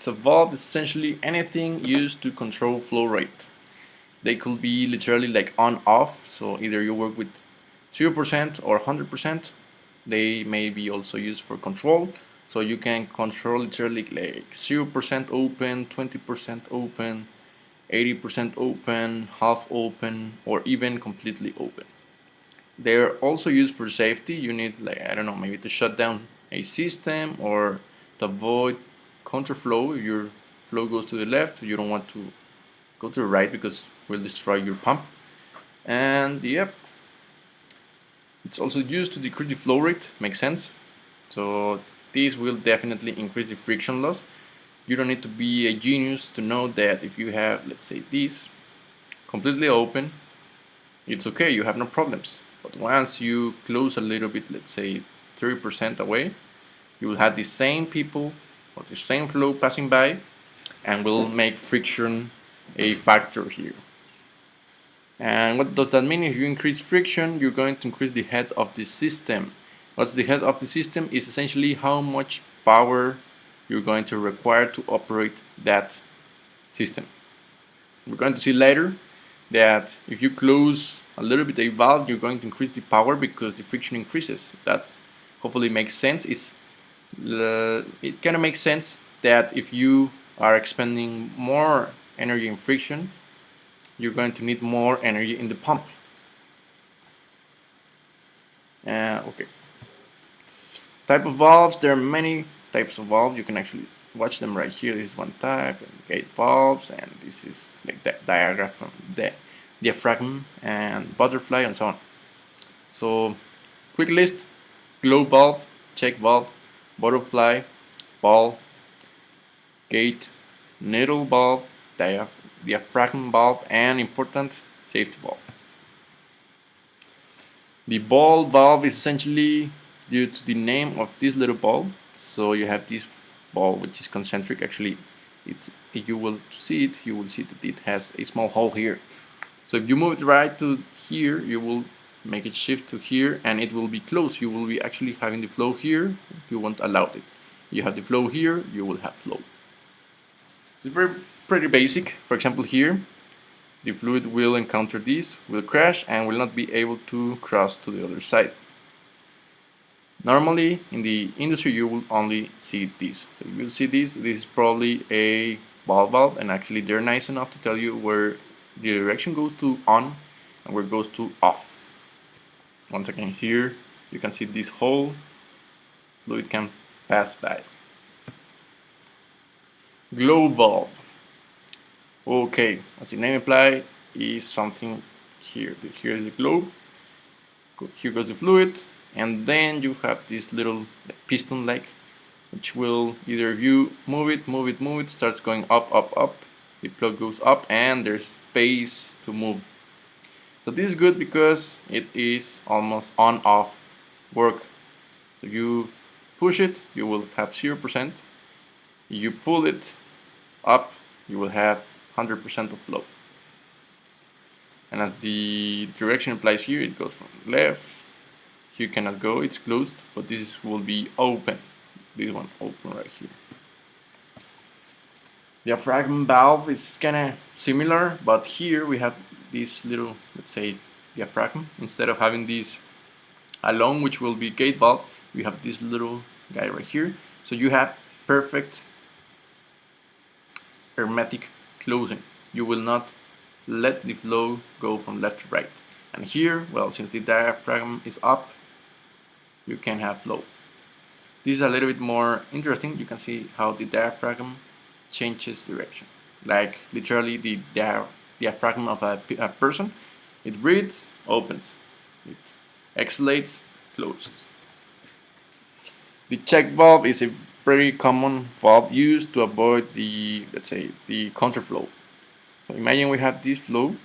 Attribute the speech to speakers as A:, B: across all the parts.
A: of valve is essentially anything used to control flow rate. They could be literally like on off, so either you work with 0% or 100%. They may be also used for control, so you can control literally like 0% open, 20% open, 80% open, half open, or even completely open. They're also used for safety. You need, like, I don't know, maybe to shut down a system or to avoid counterflow. If your flow goes to the left, you don't want to go to the right because it will destroy your pump. And yep, it's also used to decrease the flow rate. Makes sense. So this will definitely increase the friction loss. You don't need to be a genius to know that if you have, let's say, this completely open, it's okay, you have no problems. But once you close a little bit, let's say 30% away, you will have the same people or the same flow passing by and will make friction a factor here. And what does that mean? If you increase friction, you're going to increase the head of the system. What's the head of the system? Is essentially how much power you're going to require to operate that system. We're going to see later that if you close a little bit a valve, you're going to increase the power because the friction increases. That hopefully makes sense. It kind of makes sense that if you are expending more energy in friction, you're going to need more energy in the pump. Okay. Type of valves, there are many types of valves. You can actually watch them right here. This is one type, gate valves, and this is like that diagram from the diaphragm and butterfly and so on. So quick list: globe valve, check valve, butterfly, ball, gate, needle valve, diaphragm valve, and important, safety valve. The ball valve is essentially due to the name of this little ball. So you have this ball which is concentric. Actually, if you will see it, you will see that it has a small hole here. So if you move it right to here, you will make it shift to here and it will be closed. You will be actually having the flow here. You won't allow it. You have the flow here, you will have flow. It's pretty basic. For example, here the fluid will encounter this, will crash, and will not be able to cross to the other side. Normally in the industry you will only see this. So you will see this is probably a ball valve, and actually they're nice enough to tell you where the direction goes to on and where it goes to off. Once again, here you can see this hole, fluid can pass by. Globe valve. Okay, as the name implies, is something here. Here is the globe, here goes the fluid, and then you have this little piston leg, which will either if you move it, starts going up, the plug goes up, and there's space to move. So this is good because it is almost on-off work. So you push it, you will have 0%. You pull it up, you will have 100% of flow. And as the direction implies here, it goes from left. Here cannot go, it's closed, but this will be open. This one open right here. Diaphragm valve is kind of similar, but here we have this little, let's say, diaphragm. Instead of having this alone, which will be gate valve, we have this little guy right here. So you have perfect hermetic closing. You will not let the flow go from left to right. And here, well, since the diaphragm is up, you can have flow. This is a little bit more interesting. You can see how the diaphragm changes direction. Like literally the diaphragm of a person. It breathes, opens. It exhalates, closes. The check valve is a very common valve used to avoid the, let's say, the counterflow. So imagine we have this flow,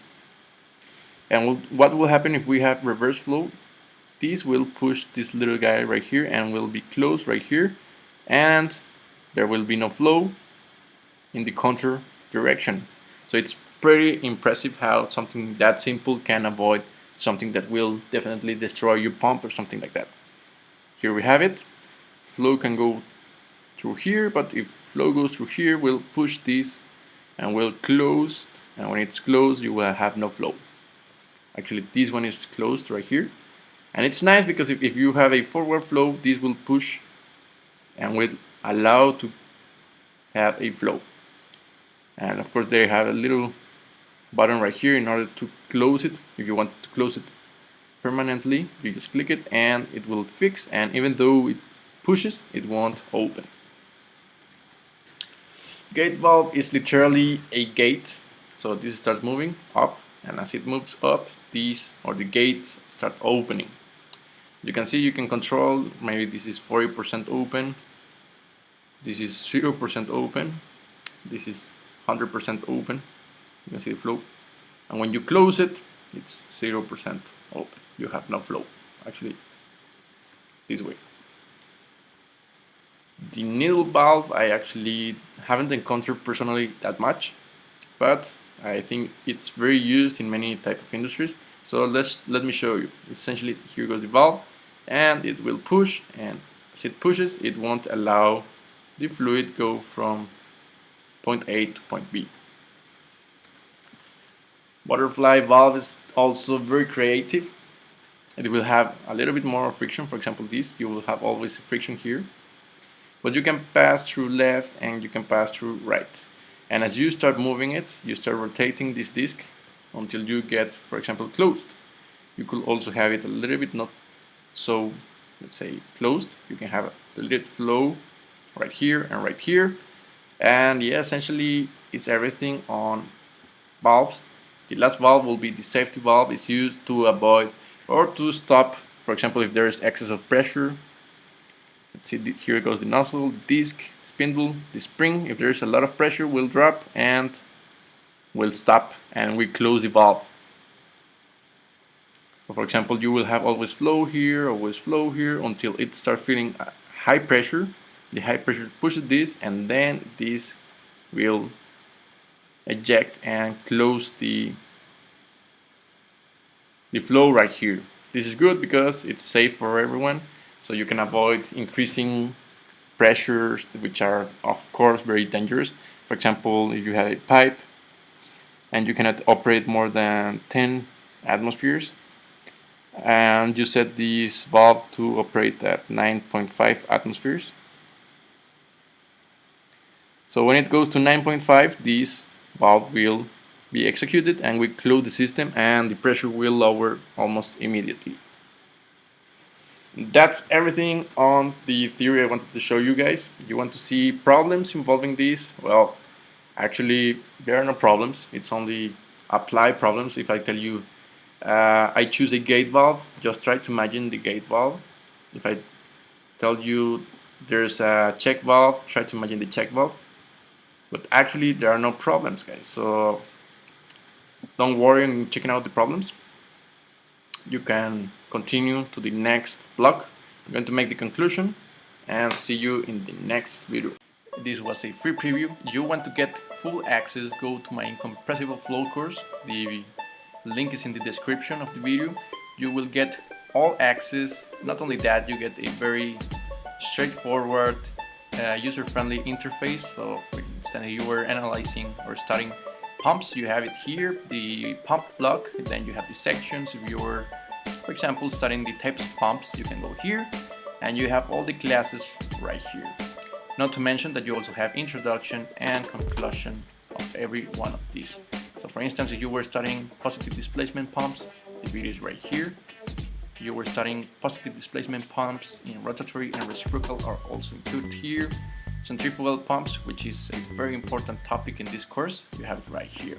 A: and what will happen if we have reverse flow? This will push this little guy right here and will be closed right here, and there will be no flow in the counter direction. So it's pretty impressive how something that simple can avoid something that will definitely destroy your pump or something like that. Here we have it. Flow can go through here, but if flow goes through here, we'll push this and we'll close, and when it's closed you will have no flow. Actually this one is closed right here, and it's nice because if you have a forward flow, this will push and will allow to have a flow. And of course they have a little button right here in order to close it. If you want to close it permanently, you just click it and it will fix, and even though it pushes, it won't open. Gate valve is literally a gate. So this starts moving up, and as it moves up, these or the gates start opening. You can see you can control, maybe this is 40% open, this is 0% open, this is 100% open. You can see the flow, and when you close it, it's 0% open. You have no flow. Actually, this way. The needle valve I actually haven't encountered personally that much, but I think it's very used in many type of industries. So let me show you. Essentially, here goes the valve, and it will push, and as it pushes, it won't allow the fluid go from point A to point B. Butterfly valve is also very creative. It will have a little bit more friction. For example, this, you will have always friction here, but you can pass through left and you can pass through right. And as you start moving it, you start rotating this disc until you get, for example, closed. You could also have it a little bit not so, let's say, closed. You can have a little flow right here and right here. And yeah, essentially it's everything on valves. The last valve will be the safety valve. It's used to avoid or to stop, for example, if there is excess of pressure. Let's see, here goes the nozzle, disc, spindle, the spring. If there is a lot of pressure, will drop and will stop, and we close the valve. So for example, you will have always flow here until it starts feeling high pressure. The high pressure pushes this, and then this will eject and close the flow right here. This is good because it's safe for everyone, so you can avoid increasing pressures, which are of course very dangerous. For example, if you have a pipe and you cannot operate more than 10 atmospheres, and you set this valve to operate at 9.5 atmospheres. So when it goes to 9.5, this valve will be executed and we close the system, and the pressure will lower almost immediately. That's everything on the theory I wanted to show you guys. You want to see problems involving this? Well, actually there are no problems. It's only apply problems. If I tell you I choose a gate valve, just try to imagine the gate valve. If I tell you there's a check valve, try to imagine the check valve. But actually there are no problems, guys, so don't worry in checking out the problems. You can continue to the next block. I'm going to make the conclusion and see you in the next video. This was a free preview. You want to get full access, go to my incompressible flow course. The link is in the description of the video. You will get all access. Not only that, you get a very straightforward, user-friendly interface. So for instance, you were analyzing or studying pumps, you have it here, the pump block, and then you have the sections. If you were, for example, studying the types of pumps, you can go here, and you have all the classes right here. Not to mention that you also have introduction and conclusion of every one of these. So for instance, if you were studying positive displacement pumps, the video is right here. You were studying positive displacement pumps in rotatory and reciprocal are also included here. Centrifugal pumps, which is a very important topic in this course, you have it right here.